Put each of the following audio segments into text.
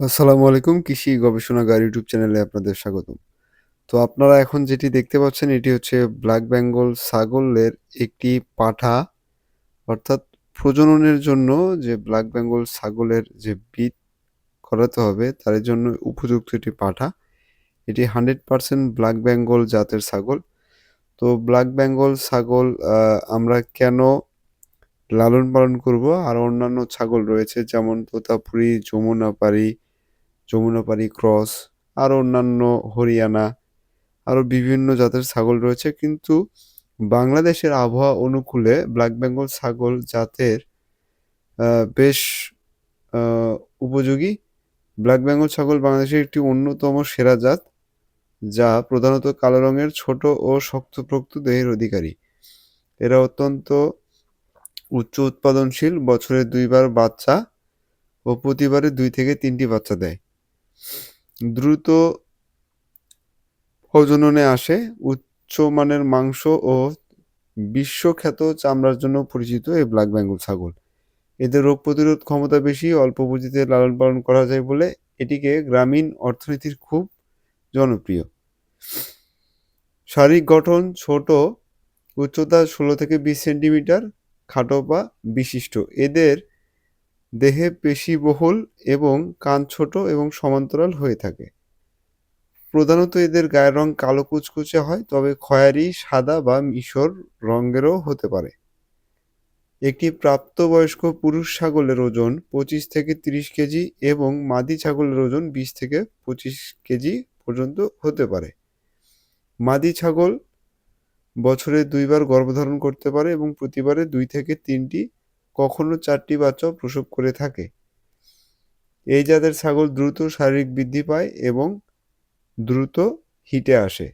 আসসালামু আলাইকুম। কৃষি গবেষণাগার ইউটিউব চ্যানেলে আপনাদের স্বাগতম। তো আপনারা এখন যেটি দেখতে পাচ্ছেন এটি হচ্ছে ব্ল্যাক বেঙ্গল ছাগলের একটি পাঠা, অর্থাৎ প্রজননের জন্য যে ব্ল্যাক বেঙ্গল ছাগলের যে ব্রিড করাতে হবে তার জন্য উপযুক্ত একটি পাঠা। এটি 100% ব্ল্যাক বেঙ্গল জাতের ছাগল। তো ব্ল্যাক বেঙ্গল ছাগল আমরা কেন লালন পালন করব? আর অন্যান্য ছাগল রয়েছে যেমন তোতাপুরি, যমুনাপারি ক্রস, আরও অন্যান্য হরিয়ানা, আরও বিভিন্ন জাতের ছাগল রয়েছে। কিন্তু বাংলাদেশের আবহাওয়া অনুকূলে ব্ল্যাক বেঙ্গল ছাগল জাতের বেশ আহ, উপযোগী। ব্ল্যাক বেঙ্গল ছাগল বাংলাদেশের একটি অন্যতম সেরা জাত, যা প্রধানত কালো রঙের, ছোট ও শক্তপোক্ত দেহের অধিকারী। এরা অত্যন্ত উচ্চ উৎপাদনশীল, বছরে দুইবার বাচ্চা ও প্রতিবারে 2 থেকে 3টি বাচ্চা দেয়। দ্রুত প্রজননে আসে। উচ্চমানের মাংস ও বিশ্বখ্যাত চামড়ার জন্য পরিচিত এই ব্ল্যাক বেঙ্গল ছাগল। এদের রোগ প্রতিরোধ ক্ষমতা বেশি, অল্প পুঁজিতে লালন পালন করা যায় বলে এটিকে গ্রামীণ অর্থনীতির খুব জনপ্রিয়। শারীরিক গঠন ছোট, উচ্চতা 16 থেকে 20 সেন্টিমিটার, খাটো পা বিশিষ্ট। এদের দেহে পেশিবহুল এবং কান ছোট এবং সমান্তরাল হয়ে থাকে। প্রধানত এদের গায়ের রং কালো কুচকুচে হয়, তবে খয়েরি, সাদা বা মিশর রঙেরও হতে পারে। একটি প্রাপ্তবয়স্ক পুরুষ ছাগলের ওজন 25 থেকে 30 কেজি এবং মাদি ছাগলের ওজন 20 থেকে 25 কেজি পর্যন্ত হতে পারে। মাদি ছাগল বছরে 2 বার গর্ভধারণ করতে পারে এবং প্রতিবারে 2 থেকে 3টি, কখনো 4টি বাচ্চাও প্রসব করে থাকে। এই জাতের ছাগল দ্রুত শারীরিক বৃদ্ধি পায় এবং দ্রুত হিটে আসে।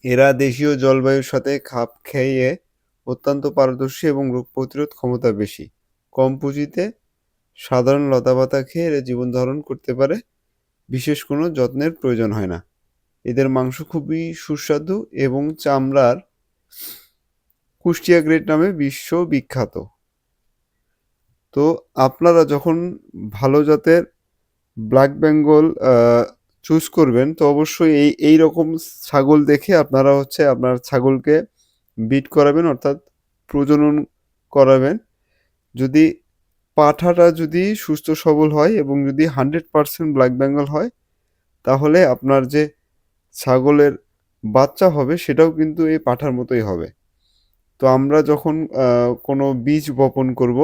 এরা দেশীয় জলবায়ুর সাথে খাপ খাইয়ে অত্যন্ত পারদর্শী এবং রোগ প্রতিরোধ ক্ষমতা বেশি। কম পুঁজিতে সাধারণ লতাপাতা খেয়ে এরা জীবন ধারণ করতে পারে, বিশেষ কোনো যত্নের প্রয়োজন হয় না। এদের মাংস খুবই সুস্বাদু এবং চামড়ার কুষ্টিয়া গ্রেড নামে বিশ্ববিখ্যাত। তো আপনারা যখন ভালো জাতের ব্ল্যাক বেঙ্গল চুজ করবেন, তো অবশ্যই এই রকম ছাগল দেখে আপনারা হচ্ছে আপনার ছাগলকে বিট করাবেন, অর্থাৎ প্রজনন করাবেন। যদি পাঠাটা যদি সুস্থ সবল হয় এবং যদি 100% ব্ল্যাক বেঙ্গল হয়, তাহলে আপনার যে ছাগলের বাচ্চা হবে সেটাও কিন্তু এই পাঠার মতোই হবে। তো আমরা যখন কোনো বীজ বপন করব,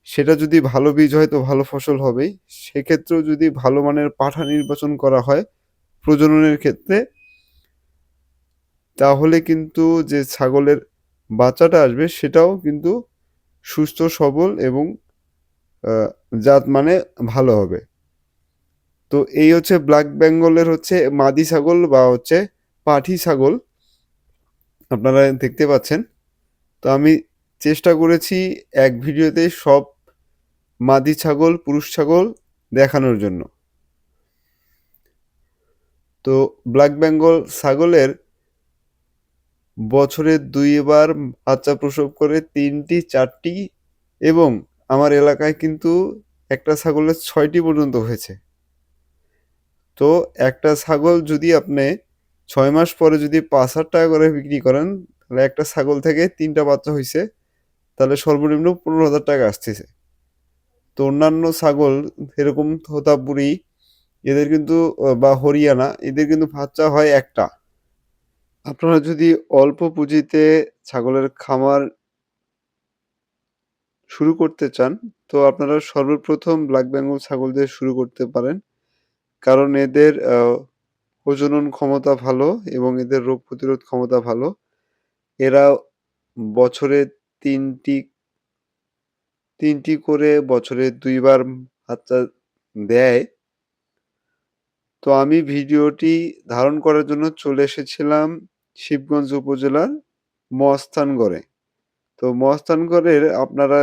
সেটা যদি ভালো বীজ হয় তো ভালো ফসল হবেই। সেক্ষেত্রেও যদি ভালো মানের পাঠা নির্বাচন করা হয় প্রজননের ক্ষেত্রে, তাহলে কিন্তু যে ছাগলের বাচ্চাটা আসবে সেটাও কিন্তু সুস্থ সবল এবং আহ, জাত মানে ভালো হবে। তো এই হচ্ছে ব্ল্যাক বেঙ্গলের হচ্ছে মাদি ছাগল বা হচ্ছে পাঠি ছাগল, আপনারা দেখতে পাচ্ছেন। তো আমি চেষ্টা করেছি এক ভিডিওতে সব মাদি ছাগল, পুরুষ ছাগল দেখানোর জন্য। তো ব্ল্যাক বেঙ্গল ছাগলের বছরে 2 বার বাচ্চা প্রসব করে 3টি 4টি, এবং আমার এলাকায় কিন্তু একটা ছাগলের 6টি পর্যন্ত হয়েছে। তো একটা ছাগল যদি আপনি 6 মাস পরে যদি 5,000 টাকা করে বিক্রি করেন, তাহলে একটা ছাগল থেকে 3টা বাচ্চা হয়েছে, তাহলে সর্বনিম্ন 15,000 টাকা আসতেছে। তো অন্যান্য ছাগল এরকম তোতাপুরি, এদের কিন্তু বা হরিয়ানা, এদের কিন্তু বাচ্চা হয় একটা। আপনারা যদি অল্প পুঁজিতে ছাগলের খামার শুরু করতে চান, তো আপনারা সর্বপ্রথম ব্ল্যাক বেঙ্গল ছাগল দিয়ে শুরু করতে পারেন। কারণ এদের প্রজনন ক্ষমতা ভালো এবং এদের রোগ প্রতিরোধ ক্ষমতা ভালো। এরা বছরে তিনটি তিনটি করে বছরে 2 বার বাচ্চা দেয়। তো আমি ভিডিওটি ধারণ করার জন্য চলে এসেছিলাম শিবগঞ্জ উপজেলার মহাস্থানগড়ে। তো মহাস্থানগড়ের আপনারা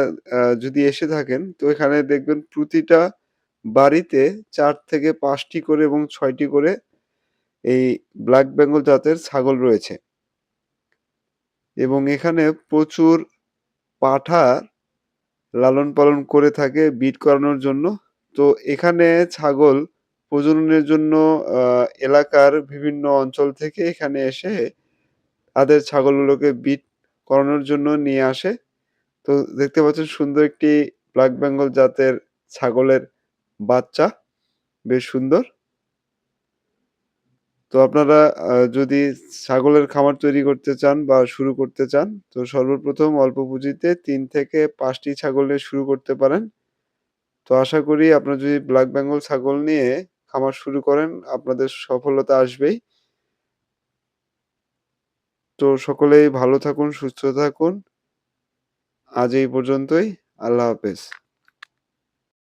যদি এসে থাকেন, তো এখানে দেখবেন প্রতিটা বাড়িতে 4 থেকে 5টি করে এবং 6টি করে এই ব্ল্যাক বেঙ্গল জাতের ছাগল রয়েছে। এবং এখানে প্রচুর পাঠা লালন পালন করে থাকে বিট করানোর জন্য। তো এখানে ছাগল প্রজননের জন্য আ এলাকার বিভিন্ন অঞ্চল থেকে এখানে এসে তাদের ছাগলগুলোকে ব্রিড করানোর জন্য নিয়ে আসে। তো দেখতে পাচ্ছেন সুন্দর একটি ব্লাক বেঙ্গল জাতের ছাগলের বাচ্চা, বেশ সুন্দর। তো আপনারা যদি ছাগলের খামার তৈরি করতে চান বা শুরু করতে চান, তো সর্বপ্রথম অল্প পুঁজিতে ৩ থেকে ৫ টি ছাগল নিয়ে শুরু করতে পারেন। তো আশা করি আপনারা যদি ব্লাক বেঙ্গল ছাগল নিয়ে খামার শুরু করেন, আপনাদের সফলতা আসবেই। তো সকলেই ভালো থাকুন, সুস্থ থাকুন। আজ এই পর্যন্তই। আল্লাহ হাফেজ।